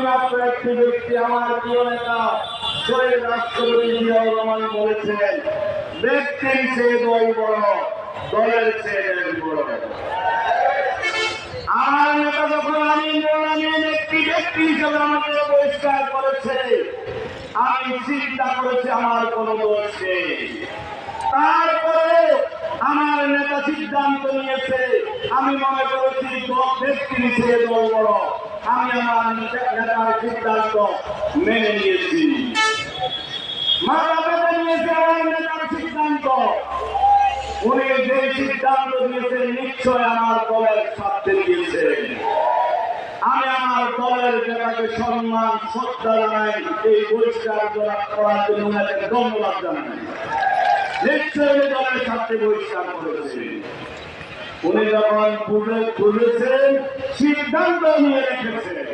মাত্র একটি ব্যক্তি, আমার প্রিয় নেতা শহীদ রাষ্ট্রপতি জিয়াউর রহমান বলেছেন, ব্যক্তির চেয়ে দল বড়, দলের চেয়ে দেশ বড়। আমার নেতা যখন আমি একটি ব্যক্তি হিসেবে আমাকে বহিষ্কার করেছে, আমি চিন্তা করেছি আমার কোনো দোষ নেই। তারপরে আমার নেতা সিদ্ধান্ত নিয়েছে, আমি মনে করেছি ব্যক্তির চেয়ে দল বড়, আমি আমার নেতার সিদ্ধান্ত মেনে নিয়েছি। মাথা পেতে নিয়েছে আমার নেতার সিদ্ধান্ত। উনি যে সিদ্ধান্ত দিয়েছেন নিশ্চয় আমার দলের স্বার্থে দিয়েছেন। আমি আমার দলের নেতাকে সম্মান শ্রদ্ধা জানাই, এই পরিষ্কার করার জন্য ওনাকে ধন্যবাদ জানাই। নিশ্চয়ই দলের স্বার্থে বহিষ্কার করেছেন। উনি যখন বুঝেছেন সিদ্ধান্ত নিয়ে রেখেছেন।